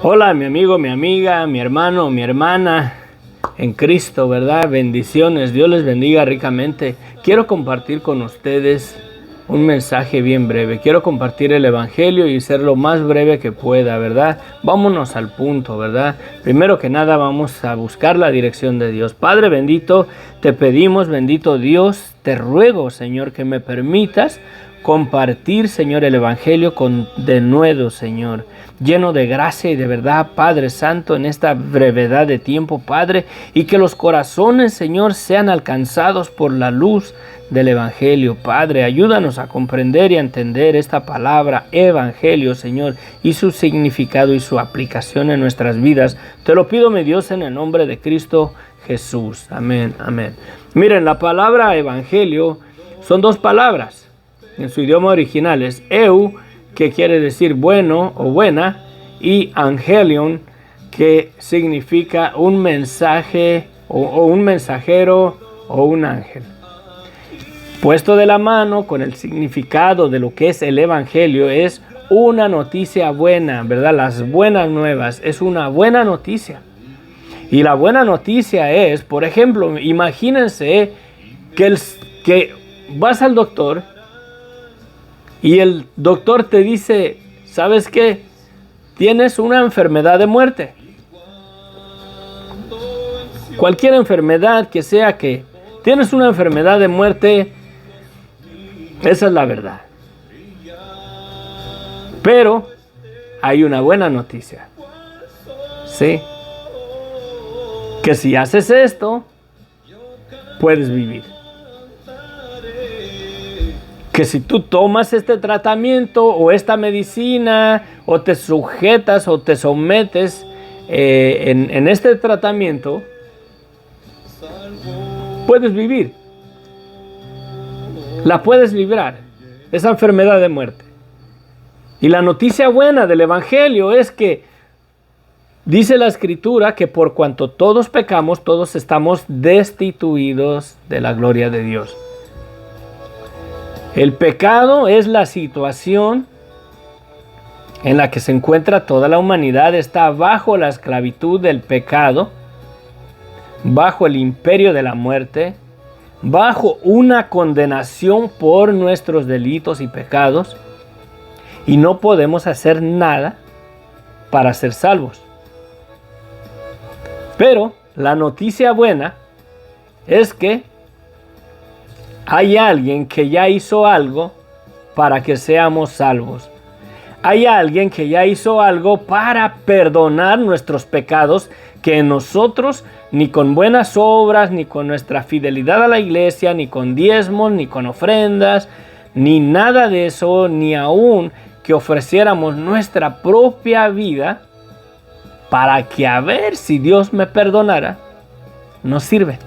Hola, mi amigo, mi amiga, mi hermano, mi hermana en Cristo, ¿verdad? Bendiciones, Dios les bendiga ricamente. Quiero compartir con ustedes un mensaje bien breve. Quiero compartir el Evangelio y ser lo más breve que pueda, ¿verdad? Vámonos al punto, ¿verdad? Primero que nada vamos a buscar la dirección de Dios. Padre bendito, te pedimos, bendito Dios, te ruego, Señor, que me permitas compartir, Señor, el Evangelio con denuedo, Señor, lleno de gracia y de verdad, Padre Santo, en esta brevedad de tiempo, Padre, y que los corazones, Señor, sean alcanzados por la luz del Evangelio. Padre, ayúdanos a comprender y a entender esta palabra Evangelio, Señor, y su significado y su aplicación en nuestras vidas. Te lo pido, mi Dios, en el nombre de Cristo Jesús. Amén, amén. Miren, la palabra Evangelio son dos palabras. En su idioma original es eu, que quiere decir bueno o buena, y angelion, que significa un mensaje o un mensajero o un ángel. Puesto de la mano con el significado de lo que es el Evangelio, es una noticia buena, ¿verdad? Las buenas nuevas, es una buena noticia. Y la buena noticia es, por ejemplo, imagínense que vas al doctor y el doctor te dice, ¿sabes qué? Tienes una enfermedad de muerte. Cualquier enfermedad que sea que tienes una enfermedad de muerte, esa es la verdad. Pero hay una buena noticia. ¿Sí? Que si haces esto, puedes vivir. Que si tú tomas este tratamiento o esta medicina o te sujetas o te sometes en este tratamiento, puedes vivir. La puedes librar, esa enfermedad de muerte. Y la noticia buena del Evangelio es que dice la Escritura que por cuanto todos pecamos, todos estamos destituidos de la gloria de Dios. El pecado es la situación en la que se encuentra toda la humanidad. Está bajo la esclavitud del pecado, bajo el imperio de la muerte, bajo una condenación por nuestros delitos y pecados, y no podemos hacer nada para ser salvos. Pero la noticia buena es que hay alguien que ya hizo algo para que seamos salvos. Hay alguien que ya hizo algo para perdonar nuestros pecados, que nosotros ni con buenas obras, ni con nuestra fidelidad a la iglesia, ni con diezmos, ni con ofrendas, ni nada de eso, ni aún que ofreciéramos nuestra propia vida para que a ver si Dios me perdonara, no sirve.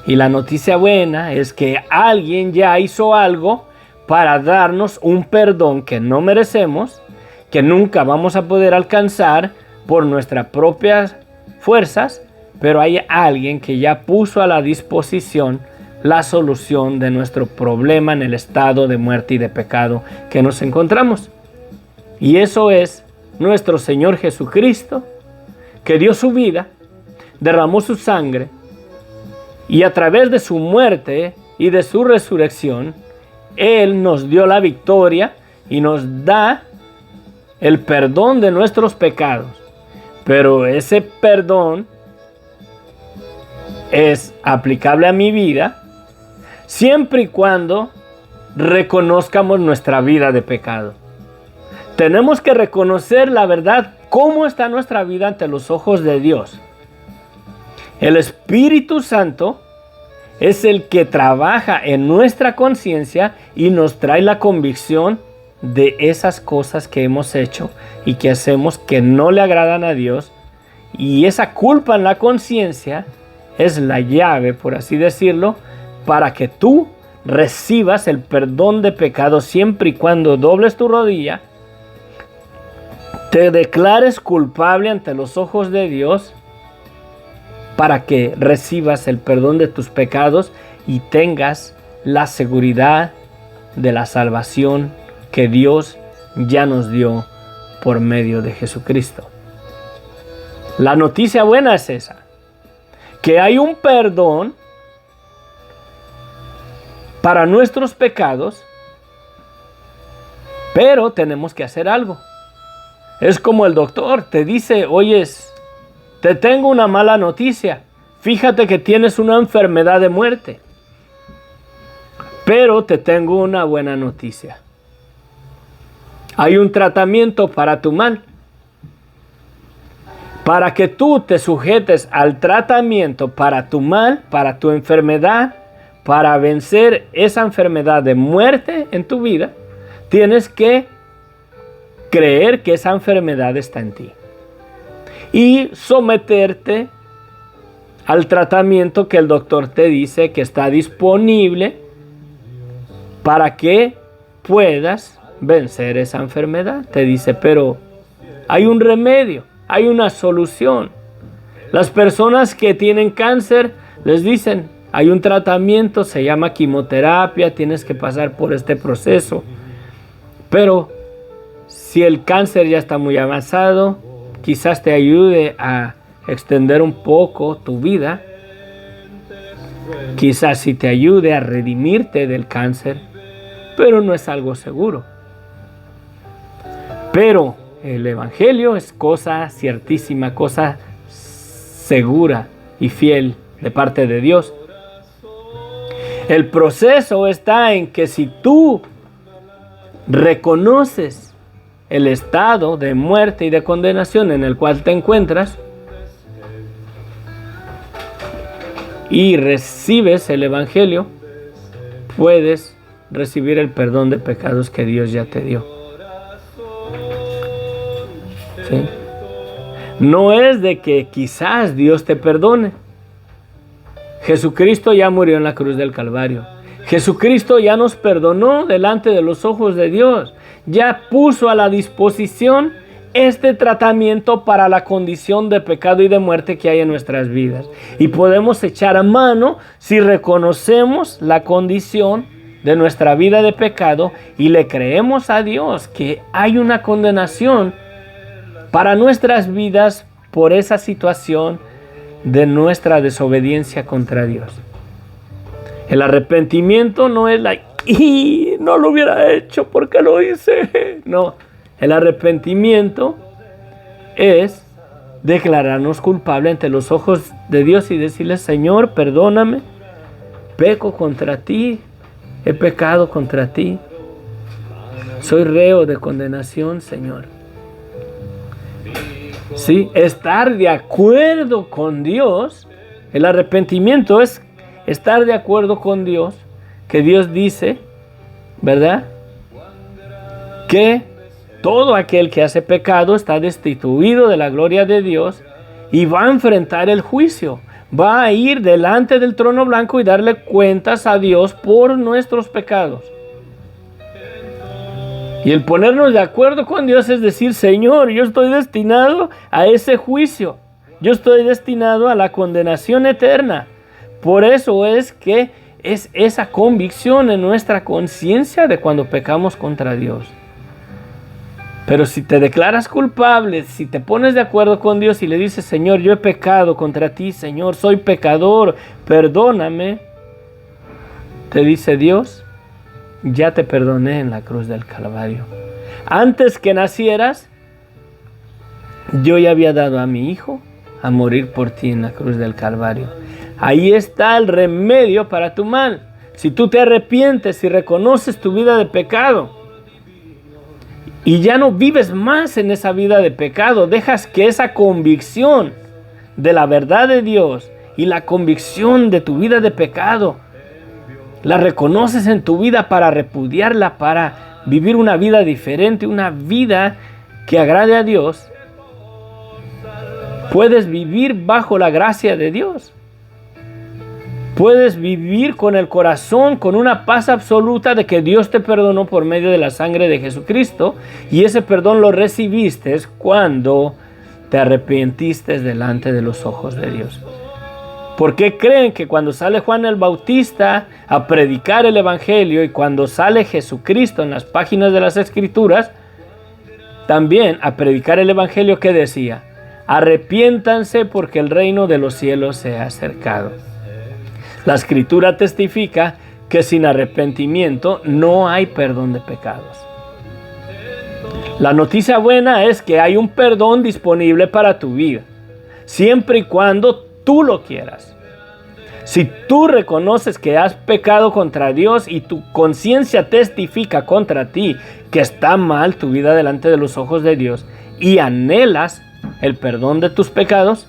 Y la noticia buena es que alguien ya hizo algo para darnos un perdón que no merecemos, que nunca vamos a poder alcanzar por nuestras propias fuerzas, pero hay alguien que ya puso a la disposición la solución de nuestro problema en el estado de muerte y de pecado que nos encontramos. Y eso es nuestro Señor Jesucristo, que dio su vida, derramó su sangre, y a través de su muerte y de su resurrección, Él nos dio la victoria y nos da el perdón de nuestros pecados. Pero ese perdón es aplicable a mi vida siempre y cuando reconozcamos nuestra vida de pecado. Tenemos que reconocer la verdad, cómo está nuestra vida ante los ojos de Dios. El Espíritu Santo es el que trabaja en nuestra conciencia y nos trae la convicción de esas cosas que hemos hecho y que hacemos que no le agradan a Dios. Y esa culpa en la conciencia es la llave, por así decirlo, para que tú recibas el perdón de pecado siempre y cuando dobles tu rodilla, te declares culpable ante los ojos de Dios, para que recibas el perdón de tus pecados y tengas la seguridad de la salvación que Dios ya nos dio por medio de Jesucristo. La noticia buena es esa, que hay un perdón para nuestros pecados, pero tenemos que hacer algo. Es como el doctor te dice, oyes, te tengo una mala noticia, fíjate que tienes una enfermedad de muerte, pero te tengo una buena noticia. Hay un tratamiento para tu mal. Para que tú te sujetes al tratamiento para tu mal, para tu enfermedad, para vencer esa enfermedad de muerte en tu vida, tienes que creer que esa enfermedad está en ti y someterte al tratamiento que el doctor te dice que está disponible para que puedas vencer esa enfermedad. Te dice, pero hay un remedio, hay una solución. Las personas que tienen cáncer les dicen, hay un tratamiento, se llama quimioterapia, tienes que pasar por este proceso. Pero si el cáncer ya está muy avanzado, quizás te ayude a extender un poco tu vida. Quizás sí te ayude a redimirte del cáncer, pero no es algo seguro. Pero el Evangelio es cosa ciertísima, cosa segura y fiel de parte de Dios. El proceso está en que si tú reconoces el estado de muerte y de condenación en el cual te encuentras y recibes el Evangelio, puedes recibir el perdón de pecados que Dios ya te dio. ¿Sí? No es de que quizás Dios te perdone. Jesucristo ya murió en la cruz del Calvario. Jesucristo ya nos perdonó delante de los ojos de Dios. Ya puso a la disposición este tratamiento para la condición de pecado y de muerte que hay en nuestras vidas. Y podemos echar a mano si reconocemos la condición de nuestra vida de pecado y le creemos a Dios que hay una condenación para nuestras vidas por esa situación de nuestra desobediencia contra Dios. El arrepentimiento no es y no lo hubiera hecho porque lo hice. No, el arrepentimiento es declararnos culpables ante los ojos de Dios y decirle, Señor, perdóname, peco contra ti, he pecado contra ti, soy reo de condenación, Señor. Sí, estar de acuerdo con Dios, el arrepentimiento es estar de acuerdo con Dios, que Dios dice, ¿verdad?, que todo aquel que hace pecado está destituido de la gloria de Dios y va a enfrentar el juicio. Va a ir delante del trono blanco y darle cuentas a Dios por nuestros pecados. Y el ponernos de acuerdo con Dios es decir, Señor, yo estoy destinado a ese juicio. Yo estoy destinado a la condenación eterna. Por eso es que es esa convicción en nuestra conciencia de cuando pecamos contra Dios. Pero si te declaras culpable, si te pones de acuerdo con Dios y le dices, Señor, yo he pecado contra ti, Señor, soy pecador, perdóname, te dice Dios, ya te perdoné en la cruz del Calvario. Antes que nacieras, yo ya había dado a mi hijo a morir por ti en la cruz del Calvario. Ahí está el remedio para tu mal. Si tú te arrepientes y reconoces tu vida de pecado y ya no vives más en esa vida de pecado, dejas que esa convicción de la verdad de Dios y la convicción de tu vida de pecado la reconoces en tu vida para repudiarla, para vivir una vida diferente, una vida que agrade a Dios, puedes vivir bajo la gracia de Dios. Puedes vivir con el corazón, con una paz absoluta de que Dios te perdonó por medio de la sangre de Jesucristo, y ese perdón lo recibiste cuando te arrepentiste delante de los ojos de Dios. ¿Por qué creen que cuando sale Juan el Bautista a predicar el Evangelio y cuando sale Jesucristo en las páginas de las Escrituras, también a predicar el Evangelio, ¿qué decía? arrepiéntanse porque el reino de los cielos se ha acercado. La Escritura testifica que sin arrepentimiento no hay perdón de pecados. La noticia buena es que hay un perdón disponible para tu vida, siempre y cuando tú lo quieras. Si tú reconoces que has pecado contra Dios y tu conciencia testifica contra ti que está mal tu vida delante de los ojos de Dios y anhelas el perdón de tus pecados,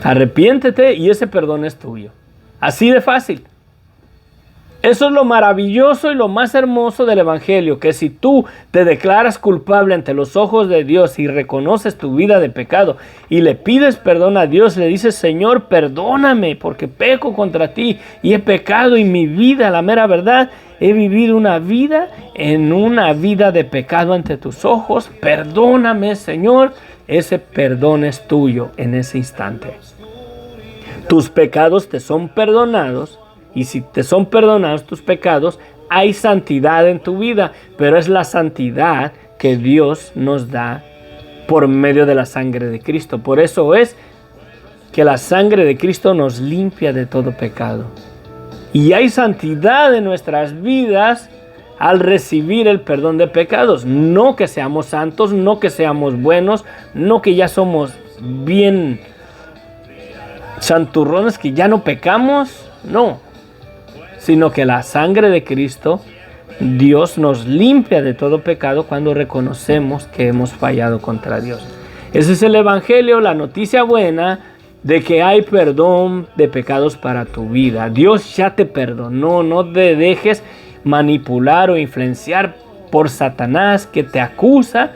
arrepiéntete y ese perdón es tuyo. Así de fácil. Eso es lo maravilloso y lo más hermoso del Evangelio, que si tú te declaras culpable ante los ojos de Dios y reconoces tu vida de pecado y le pides perdón a Dios, le dices: Señor, perdóname porque peco contra ti y he pecado y mi vida, la mera verdad, he vivido una vida de pecado ante tus ojos. Perdóname, Señor. Ese perdón es tuyo en ese instante. Tus pecados te son perdonados. Y si te son perdonados tus pecados, hay santidad en tu vida. Pero es la santidad que Dios nos da por medio de la sangre de Cristo. Por eso es que la sangre de Cristo nos limpia de todo pecado. Y hay santidad en nuestras vidas al recibir el perdón de pecados. No que seamos santos, no que seamos buenos, no que ya somos bien santurrones, que ya no pecamos. No. Sino que la sangre de Cristo, Dios nos limpia de todo pecado cuando reconocemos que hemos fallado contra Dios. Ese es el Evangelio, la noticia buena de que hay perdón de pecados para tu vida. Dios ya te perdonó, no te dejes manipular o influenciar por Satanás, que te acusa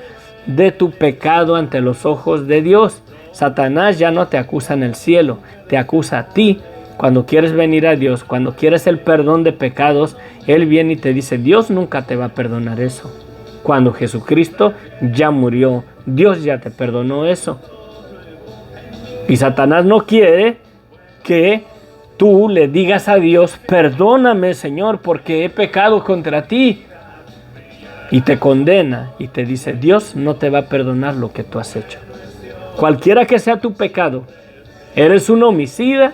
de tu pecado ante los ojos de Dios. Satanás ya no te acusa en el cielo, te acusa a ti. Cuando quieres venir a Dios, cuando quieres el perdón de pecados, Él viene y te dice: Dios nunca te va a perdonar eso. Cuando Jesucristo ya murió, Dios ya te perdonó eso. Y Satanás no quiere que tú le digas a Dios: perdóname, Señor, porque he pecado contra ti. Y te condena y te dice: Dios no te va a perdonar lo que tú has hecho. Cualquiera que sea tu pecado, eres un homicida,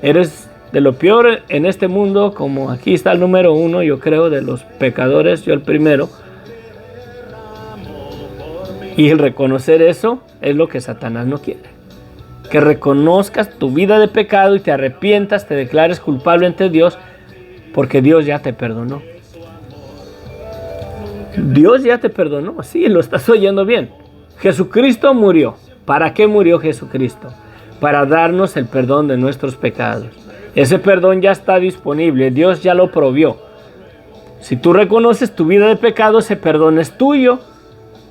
eres de lo peor en este mundo, como aquí está el número 1, yo creo, de los pecadores, yo el primero. Y el reconocer eso es lo que Satanás no quiere. Que reconozcas tu vida de pecado y te arrepientas, te declares culpable ante Dios, porque Dios ya te perdonó. Dios ya te perdonó, sí, lo estás oyendo bien. Jesucristo murió. ¿Para qué murió Jesucristo? Para darnos el perdón de nuestros pecados. Ese perdón ya está disponible, Dios ya lo provió. Si tú reconoces tu vida de pecado, ese perdón es tuyo.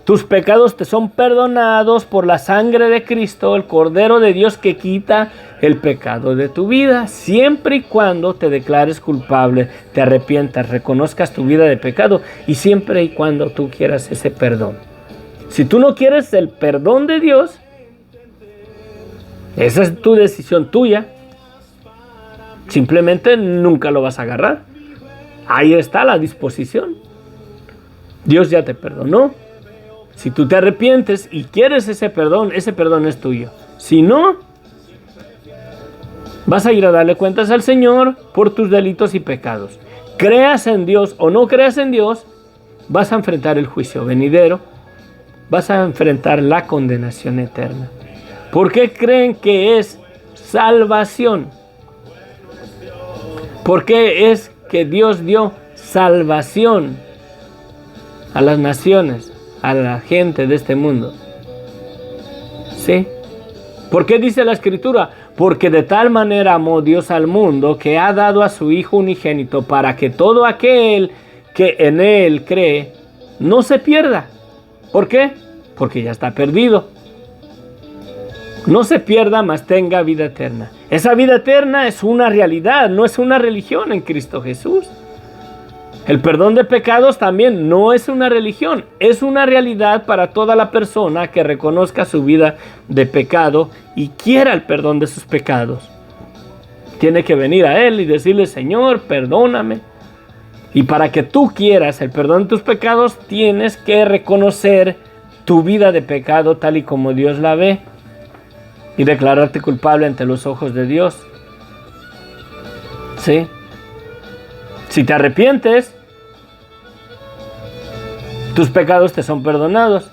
Tus pecados te son perdonados por la sangre de Cristo, el Cordero de Dios que quita el pecado de tu vida. Siempre y cuando te declares culpable, te arrepientas, reconozcas tu vida de pecado y siempre y cuando tú quieras ese perdón. Si tú no quieres el perdón de Dios, esa es tu decisión tuya. Simplemente nunca lo vas a agarrar. Ahí está la disposición. Dios ya te perdonó. Si tú te arrepientes y quieres ese perdón es tuyo. Si no, vas a ir a darle cuentas al Señor por tus delitos y pecados. Creas en Dios o no creas en Dios, vas a enfrentar el juicio venidero. Vas a enfrentar la condenación eterna. ¿Por qué creen que es salvación? ¿Por qué es que Dios dio salvación a las naciones, a la gente de este mundo? ¿Sí? ¿Por qué dice la Escritura? Porque de tal manera amó Dios al mundo que ha dado a su Hijo unigénito para que todo aquel que en Él cree no se pierda. ¿Por qué? Porque ya está perdido. No se pierda, mas tenga vida eterna. Esa vida eterna es una realidad, no es una religión en Cristo Jesús. El perdón de pecados también no es una religión, es una realidad para toda la persona que reconozca su vida de pecado y quiera el perdón de sus pecados. Tiene que venir a Él y decirle: Señor, perdóname. Y para que tú quieras el perdón de tus pecados, tienes que reconocer tu vida de pecado tal y como Dios la ve y declararte culpable ante los ojos de Dios. ¿Sí? Si te arrepientes, tus pecados te son perdonados.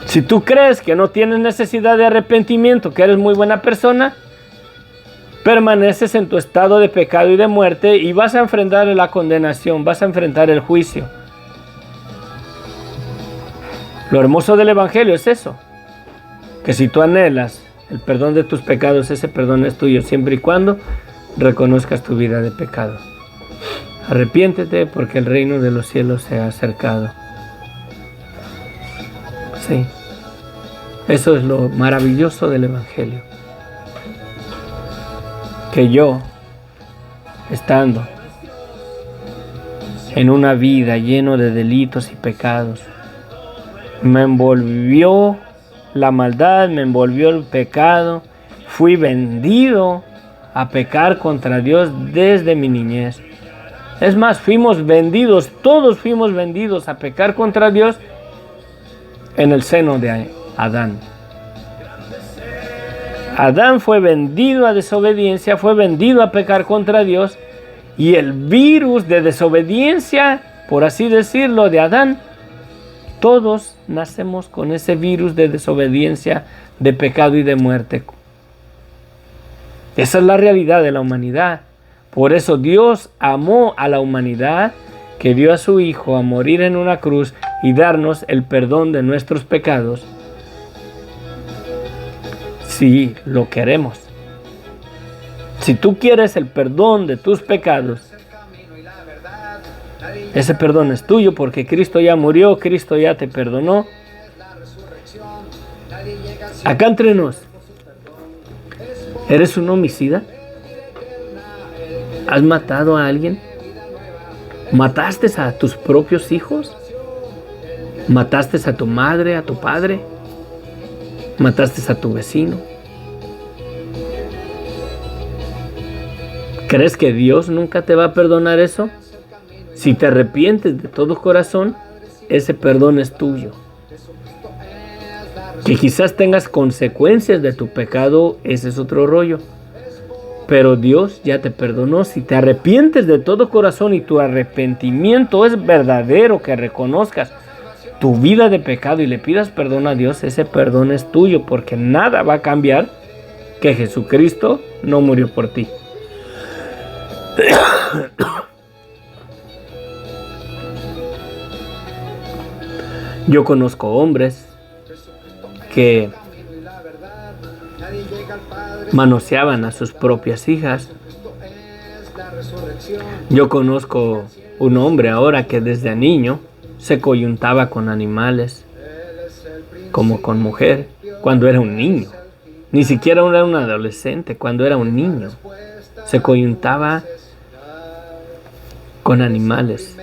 Si tú crees que no tienes necesidad de arrepentimiento, que eres muy buena persona, permaneces en tu estado de pecado y de muerte y vas a enfrentar la condenación, vas a enfrentar el juicio. Lo hermoso del Evangelio es eso, que si tú anhelas el perdón de tus pecados, ese perdón es tuyo siempre y cuando reconozcas tu vida de pecado. Arrepiéntete porque el reino de los cielos se ha acercado. Sí, eso es lo maravilloso del Evangelio. Que yo, estando en una vida lleno de delitos y pecados, me envolvió la maldad, me envolvió el pecado, fui vendido a pecar contra Dios desde mi niñez. Es más, fuimos vendidos, todos fuimos vendidos a pecar contra Dios en el seno de Adán. Adán fue vendido a desobediencia, fue vendido a pecar contra Dios, y el virus de desobediencia, por así decirlo, de Adán, todos nacemos con ese virus de desobediencia, de pecado y de muerte. Esa es la realidad de la humanidad. Por eso Dios amó a la humanidad, que dio a su Hijo a morir en una cruz y darnos el perdón de nuestros pecados, si lo queremos. Si tú quieres el perdón de tus pecados, ese perdón es tuyo porque Cristo ya murió, Cristo ya te perdonó. Acá entre nos, ¿eres un homicida? ¿Has matado a alguien? ¿Mataste a tus propios hijos? ¿Mataste a tu madre, a tu padre? ¿Mataste a tu vecino? ¿Crees que Dios nunca te va a perdonar eso? Si te arrepientes de todo corazón, ese perdón es tuyo. Que quizás tengas consecuencias de tu pecado, ese es otro rollo. Pero Dios ya te perdonó. Si te arrepientes de todo corazón y tu arrepentimiento es verdadero, que reconozcas tu vida de pecado y le pidas perdón a Dios, ese perdón es tuyo, porque nada va a cambiar que Jesucristo no murió por ti. Yo conozco hombres que manoseaban a sus propias hijas. Yo conozco un hombre ahora que desde niño se coyuntaba con animales, como con mujer, cuando era un niño. Ni siquiera era un adolescente, cuando era un niño. Se coyuntaba con animales.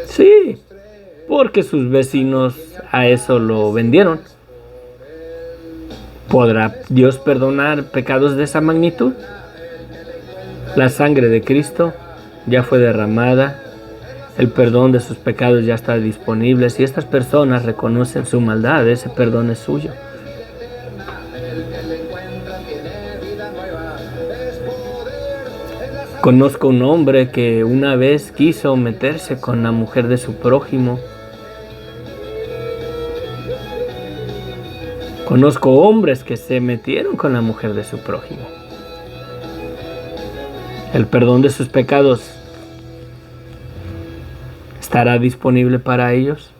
Sí, porque sus vecinos a eso lo vendieron. ¿Podrá Dios perdonar pecados de esa magnitud? La sangre de Cristo ya fue derramada. El perdón de sus pecados ya está disponible. Si estas personas reconocen su maldad, ese perdón es suyo. Conozco un hombre que una vez quiso meterse con la mujer de su prójimo. Conozco hombres que se metieron con la mujer de su prójimo. El perdón de sus pecados ¿estará disponible para ellos?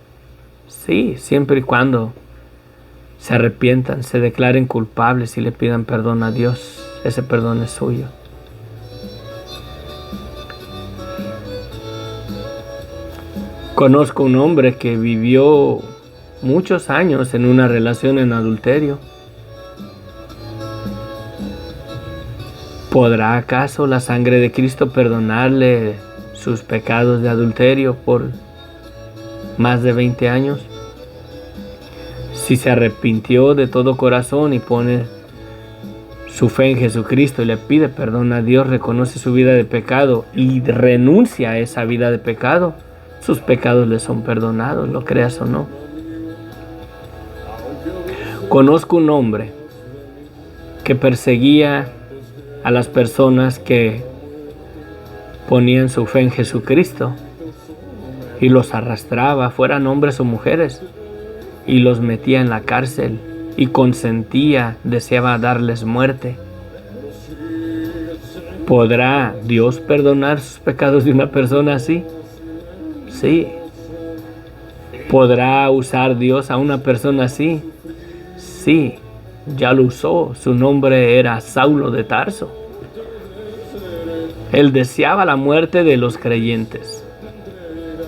Sí, siempre y cuando se arrepientan, se declaren culpables y le pidan perdón a Dios. Ese perdón es suyo. Conozco un hombre que vivió muchos años en una relación en adulterio. ¿Podrá acaso la sangre de Cristo perdonarle sus pecados de adulterio por más de 20 años? Si se arrepintió de todo corazón y pone su fe en Jesucristo y le pide perdón a Dios, reconoce su vida de pecado y renuncia a esa vida de pecado, sus pecados le son perdonados, lo creas o no. Conozco un hombre que perseguía a las personas que ponían su fe en Jesucristo y los arrastraba, fueran hombres o mujeres, y los metía en la cárcel y consentía, deseaba darles muerte. ¿Podrá Dios perdonar sus pecados de una persona así? Sí. ¿Podrá usar Dios a una persona así? Sí, ya lo usó. Su nombre era Saulo de Tarso. Él deseaba la muerte de los creyentes.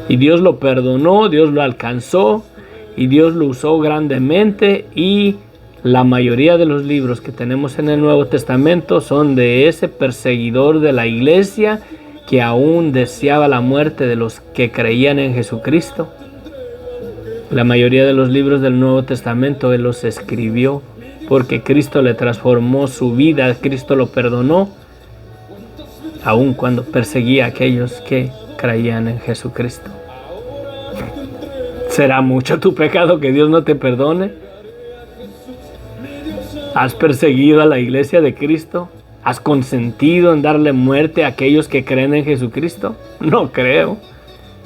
Y Dios lo perdonó, Dios lo alcanzó y Dios lo usó grandemente. Y la mayoría de los libros que tenemos en el Nuevo Testamento son de ese perseguidor de la iglesia que aún deseaba la muerte de los que creían en Jesucristo. La mayoría de los libros del Nuevo Testamento Él los escribió porque Cristo le transformó su vida, Cristo lo perdonó, aun cuando perseguía a aquellos que creían en Jesucristo. ¿Será mucho tu pecado que Dios no te perdone? ¿Has perseguido a la iglesia de Cristo? ¿Has consentido en darle muerte a aquellos que creen en Jesucristo? No creo.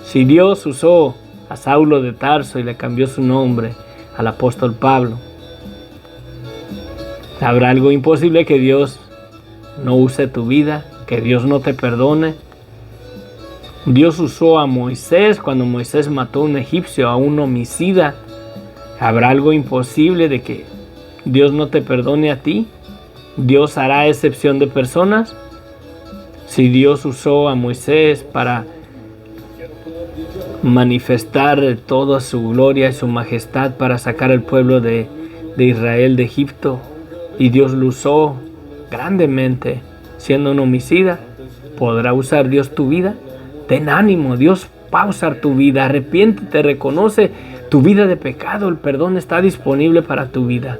Si Dios usó a Saulo de Tarso y le cambió su nombre al apóstol Pablo, ¿habrá algo imposible que Dios no use tu vida? ¿Que Dios no te perdone? Dios usó a Moisés cuando Moisés mató a un egipcio, a un homicida. ¿Habrá algo imposible de que Dios no te perdone a ti? ¿Dios hará excepción de personas? Si Dios usó a Moisés para manifestar toda su gloria y su majestad para sacar al pueblo de Israel de Egipto, y Dios lo usó grandemente siendo un homicida, ¿podrá usar Dios tu vida? Ten ánimo, Dios va a usar tu vida. Arrepiéntete, reconoce tu vida de pecado, el perdón está disponible para tu vida.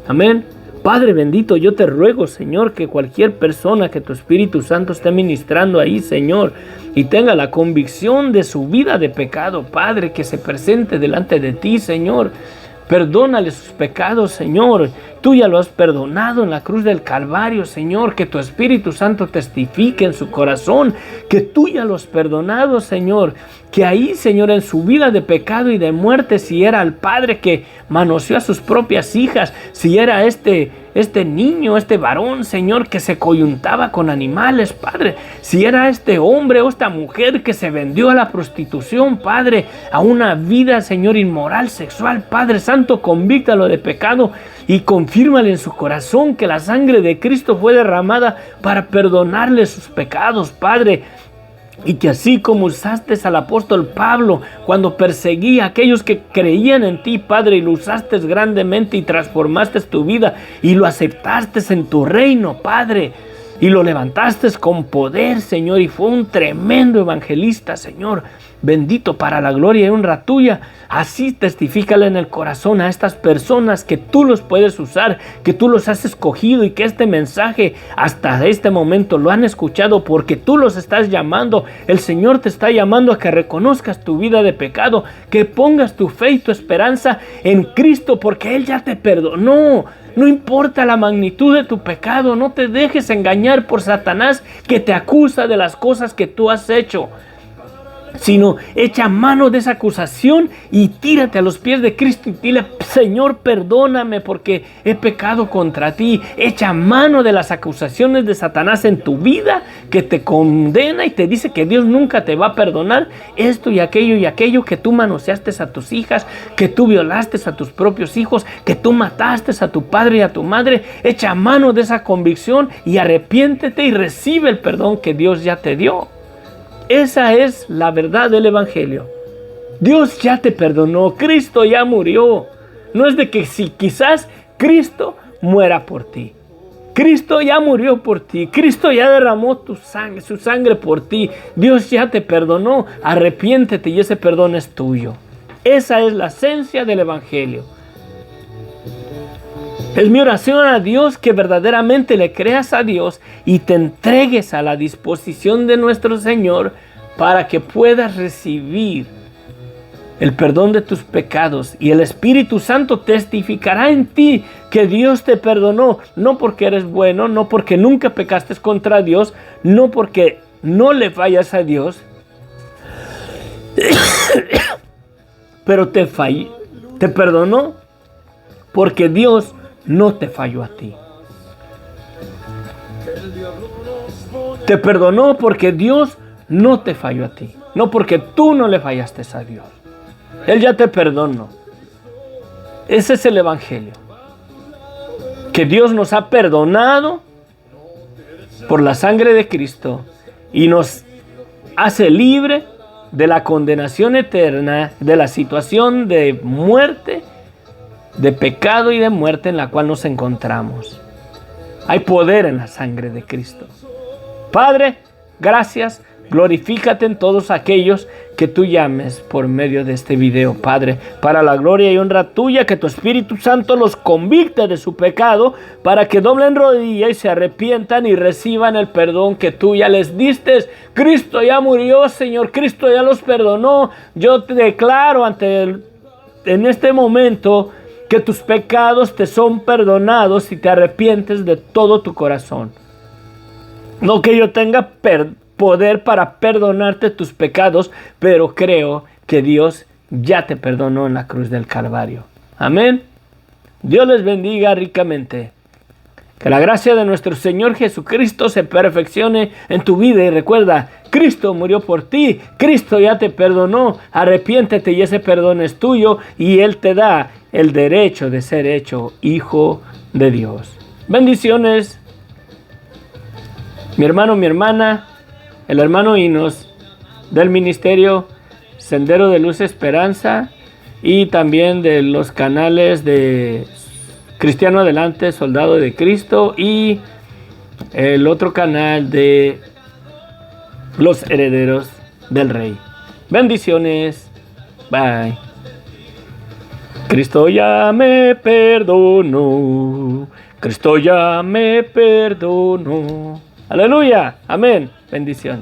Amén. Padre bendito, yo te ruego, Señor, que cualquier persona que tu Espíritu Santo esté ministrando ahí, Señor, y tenga la convicción de su vida de pecado, Padre, que se presente delante de ti, Señor. Perdónale sus pecados, Señor. Tú ya lo has perdonado en la cruz del Calvario, Señor. Que tu Espíritu Santo testifique en su corazón que tú ya lo has perdonado, Señor. Que ahí, Señor, en su vida de pecado y de muerte, si era el padre que manoseó a sus propias hijas, si era este niño, este varón, Señor, que se coyuntaba con animales, Padre, si era este hombre o esta mujer que se vendió a la prostitución, Padre, a una vida, Señor, inmoral, sexual, Padre Santo, convíctalo de pecado y confírmale en su corazón que la sangre de Cristo fue derramada para perdonarle sus pecados, Padre. Y que así como usaste al apóstol Pablo cuando perseguía a aquellos que creían en ti, Padre, y lo usaste grandemente y transformaste tu vida y lo aceptaste en tu reino, Padre, y lo levantaste con poder, Señor, y fue un tremendo evangelista, Señor, bendito para la gloria y honra tuya. Así testifícale en el corazón a estas personas que tú los puedes usar, que tú los has escogido y que este mensaje hasta este momento lo han escuchado porque tú los estás llamando. El Señor te está llamando a que reconozcas tu vida de pecado, que pongas tu fe y tu esperanza en Cristo porque Él ya te perdonó. No importa la magnitud de tu pecado, no te dejes engañar por Satanás que te acusa de las cosas que tú has hecho, sino echa mano de esa acusación y tírate a los pies de Cristo y dile: Señor, perdóname porque he pecado contra ti. Echa mano de las acusaciones de Satanás en tu vida que te condena y te dice que Dios nunca te va a perdonar esto y aquello que tú manoseaste a tus hijas, que tú violaste a tus propios hijos, que tú mataste a tu padre y a tu madre. Echa mano de esa convicción y arrepiéntete y recibe el perdón que Dios ya te dio. Esa es la verdad del Evangelio. Dios ya te perdonó, Cristo ya murió. No es de que si quizás Cristo muera por ti. Cristo ya murió por ti. Cristo ya derramó su sangre por ti. Dios ya te perdonó. Arrepiéntete y ese perdón es tuyo. Esa es la esencia del Evangelio. Es mi oración a Dios que verdaderamente le creas a Dios y te entregues a la disposición de nuestro Señor para que puedas recibir el perdón de tus pecados, y el Espíritu Santo testificará en ti que Dios te perdonó, no porque eres bueno, no porque nunca pecaste contra Dios, no porque no le fallas a Dios, pero te perdonó porque Dios no te falló a ti. Te perdonó porque Dios no te falló a ti, no porque tú no le fallaste a Dios. Él ya te perdonó. Ese es el Evangelio. Que Dios nos ha perdonado por la sangre de Cristo y nos hace libre de la condenación eterna, de la situación de muerte, de pecado y de muerte en la cual nos encontramos. Hay poder en la sangre de Cristo. Padre, gracias. Glorifícate en todos aquellos que tú llames por medio de este video, Padre, para la gloria y honra tuya, que tu Espíritu Santo los convicte de su pecado, para que doblen rodilla y se arrepientan y reciban el perdón que tú ya les diste. Cristo ya murió, Señor, Cristo ya los perdonó. Yo te declaro en este momento que tus pecados te son perdonados si te arrepientes de todo tu corazón. No que yo tenga poder para perdonarte tus pecados, pero creo que Dios ya te perdonó en la cruz del Calvario. Amén. Dios les bendiga ricamente. Que la gracia de nuestro Señor Jesucristo se perfeccione en tu vida. Y recuerda, Cristo murió por ti. Cristo ya te perdonó. Arrepiéntete y ese perdón es tuyo. Y Él te da el derecho de ser hecho hijo de Dios. Bendiciones. Mi hermano, mi hermana, el hermano Inos del ministerio Sendero de Luz Esperanza y también de los canales de Cristiano Adelante, Soldado de Cristo y el otro canal de Los Herederos del Rey. Bendiciones. Bye. Cristo ya me perdonó. Cristo ya me perdonó. Aleluya. Amén. Bendiciones.